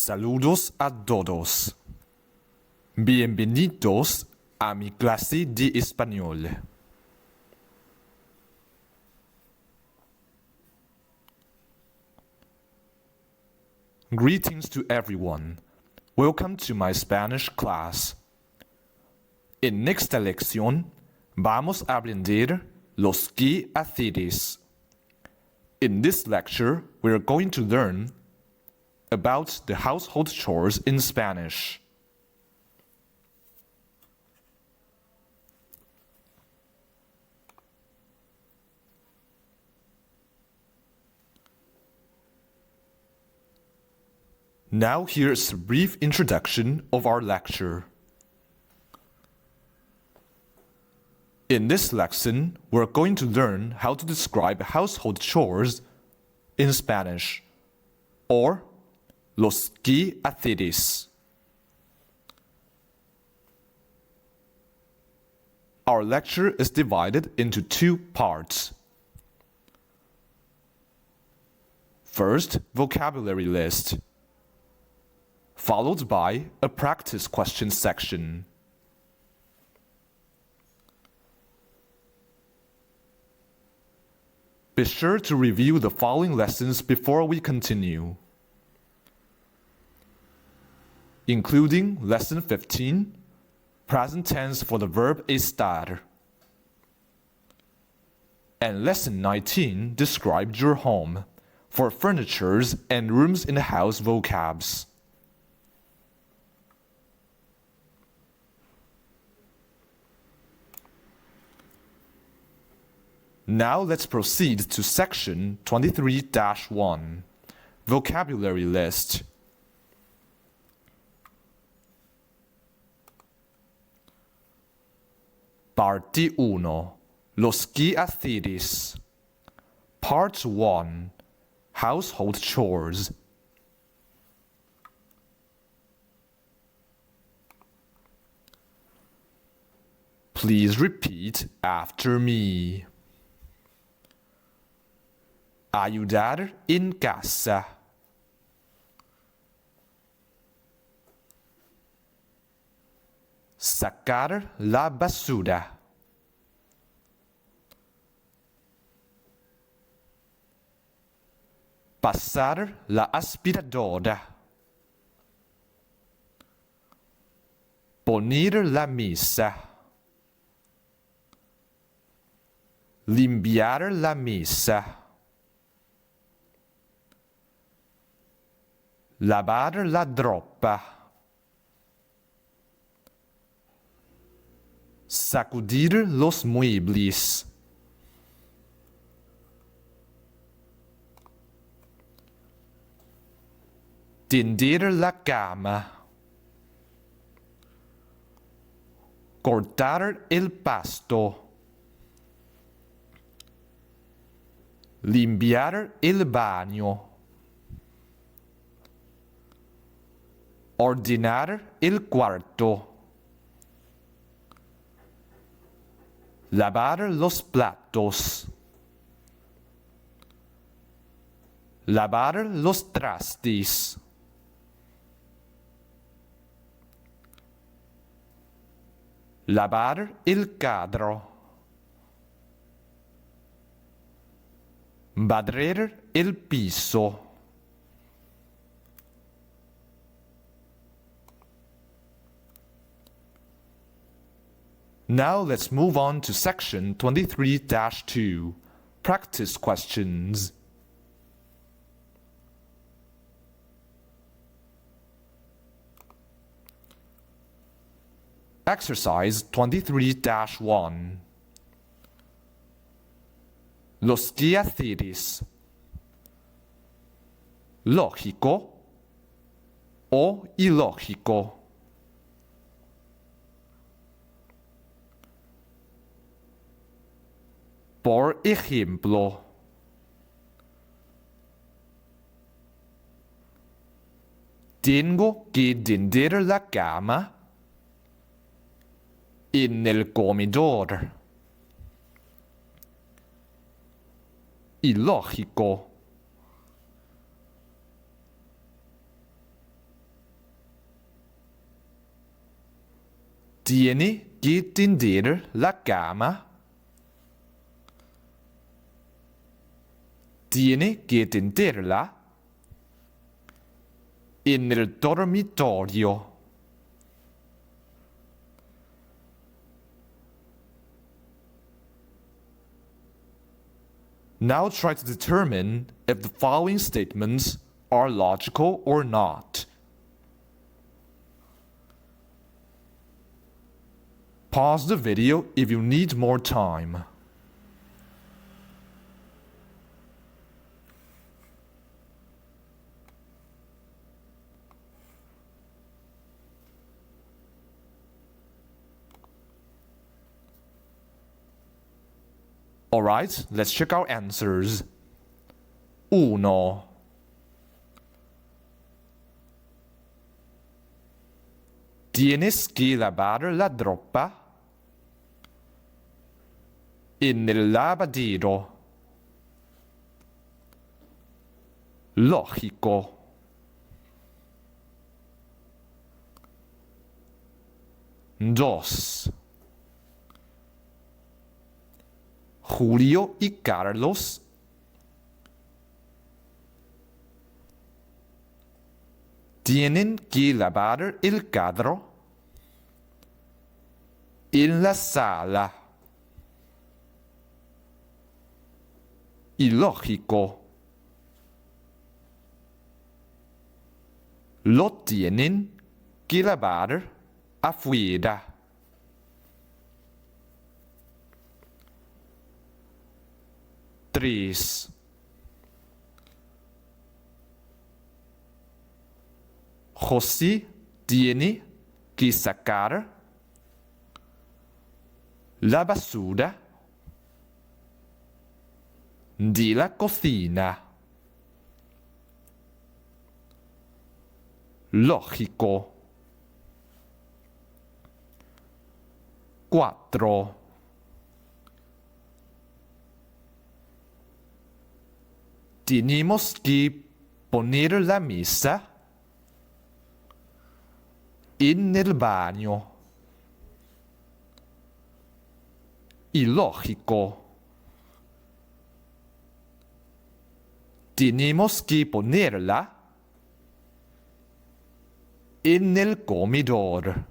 Saludos a todos. Bienvenidos a mi clase de español. Greetings to everyone. Welcome to my Spanish class. En esta lección vamos a aprender los quehaceres. In this lecture, we're going to learn about the household chores in Spanish. Now here's a brief introduction of our lecture. In this lesson, we're going to learn how to describe household chores in Spanish, or los quehaceres. Our lecture is divided into two parts. First, vocabulary list, followed by a practice question section. Be sure to review the following lessons before we continue, including Lesson 15, present tense for the verb estar, and Lesson 19, describe your home, for furnitures and rooms in the house vocabs. Now let's proceed to section 23-1, vocabulary list. Parte 1. Los quehaceres. Part 1. Household chores. Please repeat after me. Ayudar en casa. Sacar la basura. Pasar la aspiradora. Poner la mesa. Limpiar la mesa. Lavar la ropa. Sacudir los muebles. Tender la cama. Cortar el pasto. Limpiar el baño. Ordenar el cuarto. Lavar los platos. Lavar los trastes. Lavar el cadro. Barrer el piso. Now let's move on to section 23-2, practice questions. Exercise 23-1. Los quehaceres. Lógico o ilógico. Por ejemplo, tengo que tender la cama en el comedor. Ilógico. Tiene que tender la cama. Tiene que tenderla en el dormitorio. Now try to determine if the following statements are logical or not. Pause the video if you need more time. Alright, let's check our answers. 1. Tienes que lavar la ropa en el lavadero. Lógico. 2. Julio y Carlos tienen que lavar el carro en la sala. Ilógico. Lo tienen que lavar afuera. 3. José tiene que sacar la basura de la cocina. Lógico. 4. Tenemos que poner la mesa en el baño. Ilógico. Tenemos que ponerla en el comedor.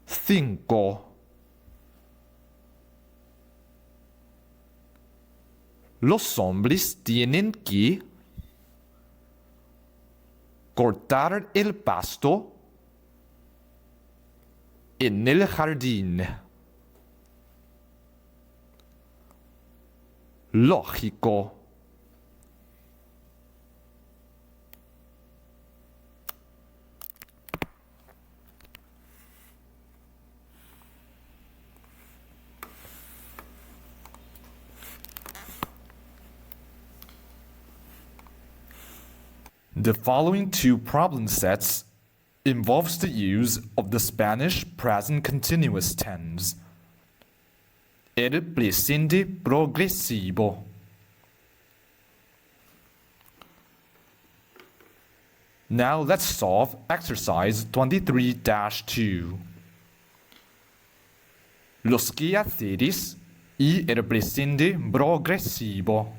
5. Los hombres tienen que cortar el pasto en el jardín. Lógico. The following two problem sets involves the use of the Spanish present continuous tense. El presente progresivo. Now let's solve exercise 23-2. Los quehaceres y el presente progresivo.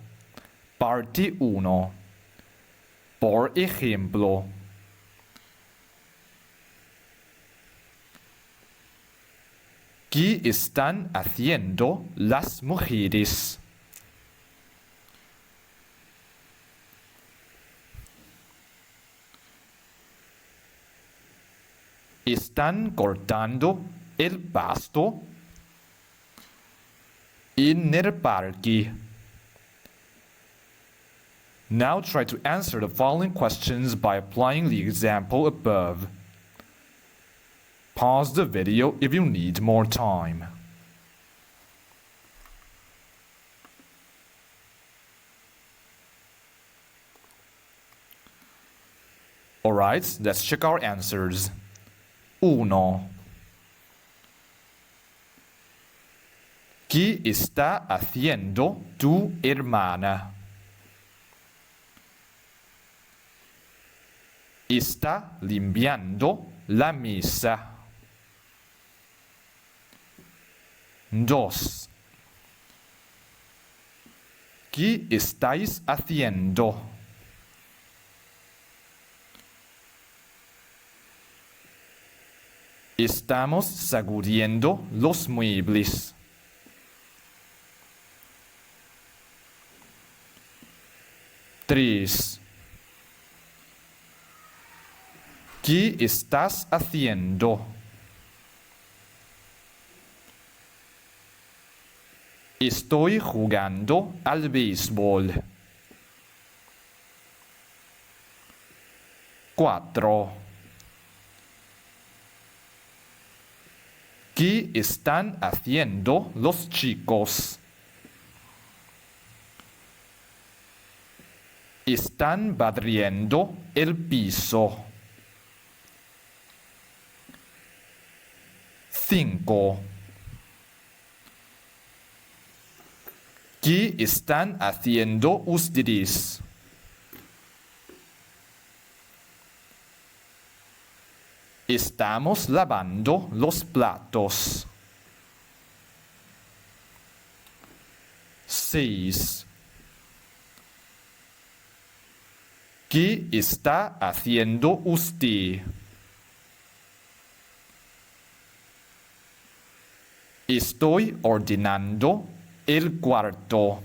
Parte 1. Por ejemplo, ¿qué están haciendo las mujeres? Están cortando el pasto en el parque. Now try to answer the following questions by applying the example above. Pause the video if you need more time. Alright, let's check our answers. 1. ¿Qué está haciendo tu hermana? Está limpiando la mesa. 2. ¿Qué estáis haciendo? Estamos sacudiendo los muebles. 3. ¿Qué estás haciendo? Estoy jugando al béisbol. 4. ¿Qué están haciendo los chicos? Están barriendo el piso. 5. ¿Qué están haciendo ustedes? Estamos lavando los platos. 6. ¿Qué está haciendo usted? Estoy ordenando el cuarto.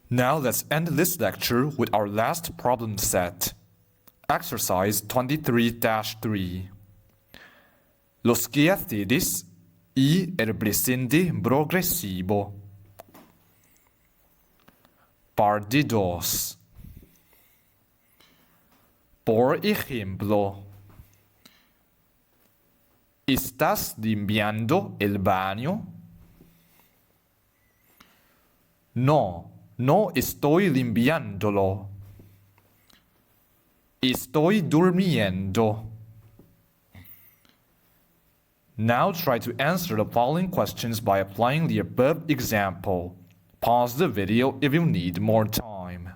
Now let's end this lecture with our last problem set. Exercise 23-3. Los quehaceres y el presente progresivo. Parte 2. Por ejemplo, ¿estás limpiando el baño? No, no estoy limpiándolo. Estoy durmiendo. Now try to answer the following questions by applying the above example. Pause the video if you need more time.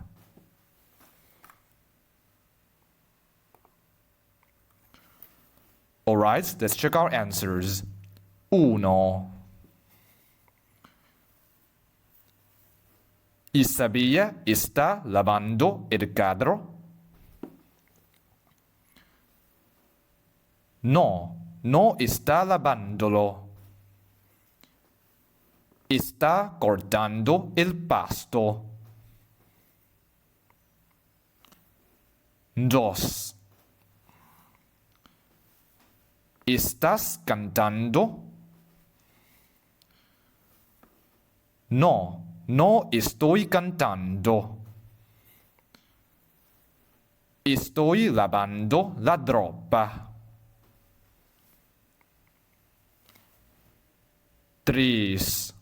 Alright, let's check our answers. 1. Isabella está lavando el carro. No, no está lavándolo. Está cortando el pasto. 2. ¿Estás cantando? No, no estoy cantando. Estoy lavando la ropa. 3.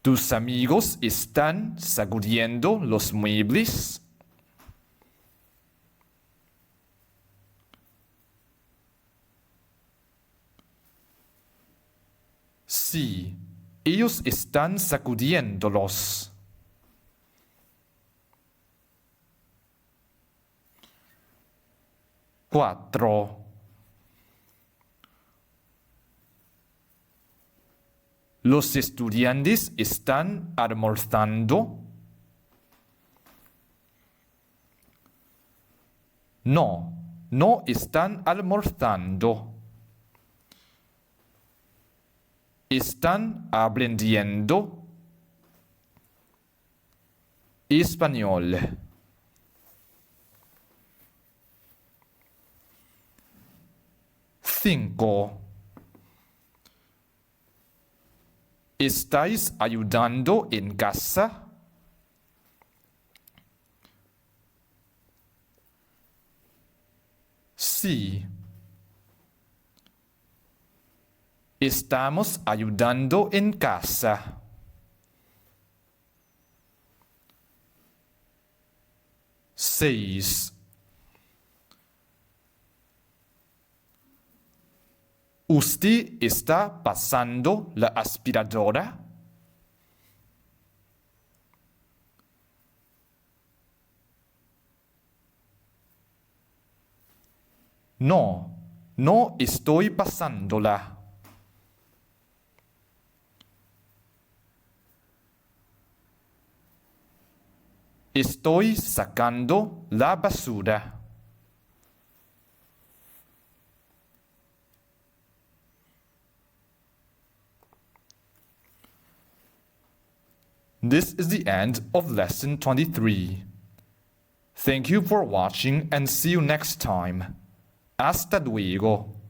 ¿Tus amigos están sacudiendo los muebles? Sí, ellos están sacudiéndolos. 4. ¿Los estudiantes están almorzando? No, no están almorzando. Están aprendiendo español. 5. ¿Estáis ayudando en casa? Sí. Estamos ayudando en casa. 6. ¿Usted está pasando la aspiradora? No, no estoy pasándola. Estoy sacando la basura. This is the end of lesson 23. Thank you for watching and see you next time. Hasta luego.